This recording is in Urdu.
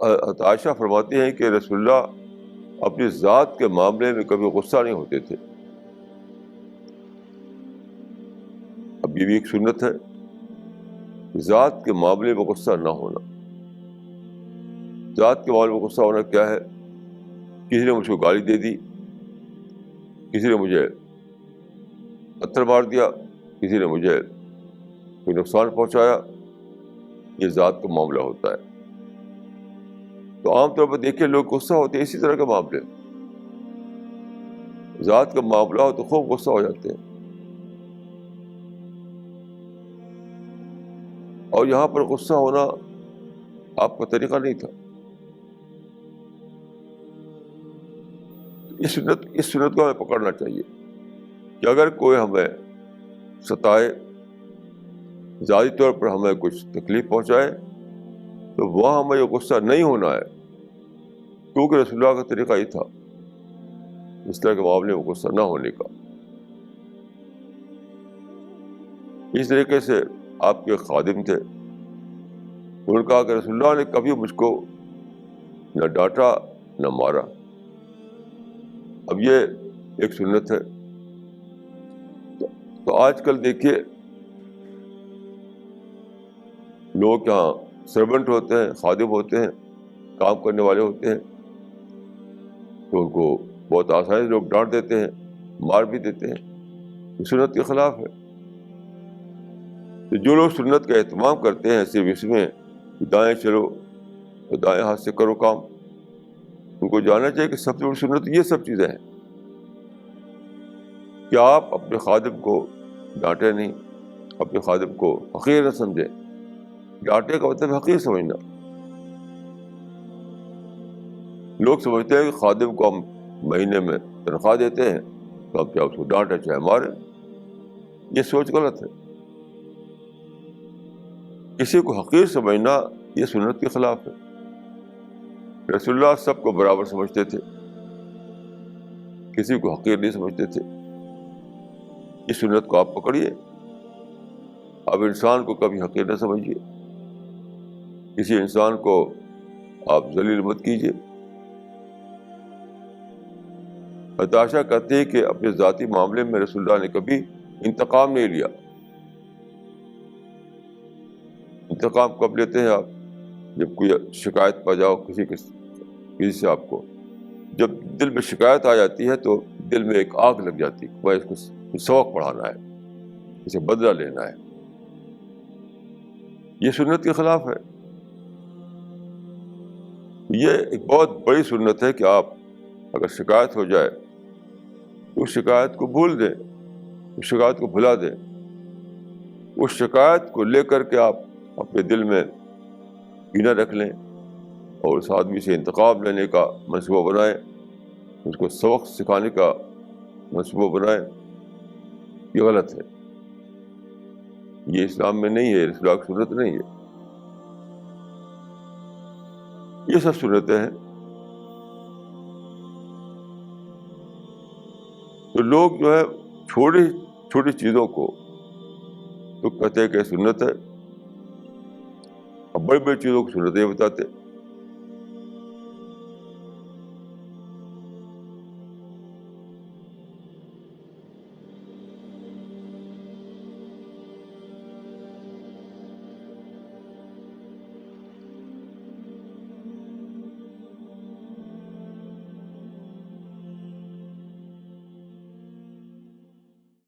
حضرت عائشہ فرماتی ہیں کہ رسول اللہ اپنی ذات کے معاملے میں کبھی غصہ نہیں ہوتے تھے. اب یہ بھی ایک سنت ہے، ذات کے معاملے میں غصہ نہ ہونا. ذات کے معاملے میں غصہ ہونا کیا ہے؟ کسی نے مجھ کو گالی دے دی، کسی نے مجھے پتھر مار دیا، کسی نے مجھے کوئی نقصان پہنچایا، یہ ذات کا معاملہ ہوتا ہے. تو عام طور پر دیکھیں لوگ غصہ ہوتے ہیں اسی طرح کے معاملے. ذات کا معاملہ ہو تو خوب غصہ ہو جاتے ہیں. اور یہاں پر غصہ ہونا آپ کا طریقہ نہیں تھا. اس سنت کو ہمیں پکڑنا چاہیے کہ اگر کوئی ہمیں ستائے، ذاتی طور پر ہمیں کچھ تکلیف پہنچائے، تو وہاں ہمیں یہ غصہ نہیں ہونا ہے، کیونکہ رسول اللہ کا طریقہ ہی تھا اس طرح کے معاملے میں غصہ نہ ہونے کا. اس طریقے سے آپ کے خادم تھے، انہوں نے کہا کہ رسول اللہ نے کبھی مجھ کو نہ ڈانٹا نہ مارا. اب یہ ایک سنت ہے. تو آج کل دیکھیے لوگ یہاں سرونٹ ہوتے ہیں، خادم ہوتے ہیں، کام کرنے والے ہوتے ہیں، تو ان کو بہت آسانی سے لوگ ڈانٹ دیتے ہیں، مار بھی دیتے ہیں. یہ سنت کے خلاف ہے. تو جو لوگ سنت کا اہتمام کرتے ہیں صرف اس میں کہ دائیں چلو تو دائیں ہاتھ سے کرو کام، ان کو جاننا چاہیے کہ سب سے بڑی سنت یہ سب چیزیں ہیں کہ آپ اپنے خادم کو ڈانٹے نہیں، اپنے خادم کو حقیر نہ سمجھیں. ڈانٹے کا مطلب حقیر سمجھنا. لوگ سمجھتے ہیں کہ خادم کو ہم مہینے میں تنخواہ دیتے ہیں تو ہم چاہے اس کو ڈانٹیں چاہے ماریں. یہ سوچ غلط ہے. کسی کو حقیر سمجھنا یہ سنت کے خلاف ہے. رسول اللہ سب کو برابر سمجھتے تھے، کسی کو حقیر نہیں سمجھتے تھے. اس سنت کو آپ پکڑیے. اب انسان کو کبھی حقیر نہ سمجھیے، کسی انسان کو آپ ذلیل مت کیجیے. عائشہ کہتی ہے کہ اپنے ذاتی معاملے میں رسول اللہ نے کبھی انتقام نہیں لیا. انتقام کب لیتے ہیں آپ؟ جب کوئی شکایت پا جاؤ کسی سے آپ کو، جب دل میں شکایت آ جاتی ہے تو دل میں ایک آگ لگ جاتی ہے، وہ اس کو سبق پڑھانا ہے، اسے بدلہ لینا ہے. یہ سنت کے خلاف ہے. یہ ایک بہت بڑی سنت ہے کہ آپ اگر شکایت ہو جائے تو اس شکایت کو بھول دیں، اس شکایت کو بھلا دیں. اس شکایت کو لے کر کے آپ اپنے دل میں کینہ رکھ لیں اور اس آدمی سے انتقام لینے کا منصوبہ بنائیں، اس کو سبق سکھانے کا منصوبہ بنائیں. یہ غلط ہے. یہ اسلام میں نہیں ہے، رسول اللہ کی سنت نہیں ہے. یہ سب سنتیں ہیں. تو لوگ جو ہے چھوٹی چھوٹی چیزوں کو تو کہتے ہیں کہ سنت ہے، اور بڑی بڑی چیزوں کو سنتیں بتاتے.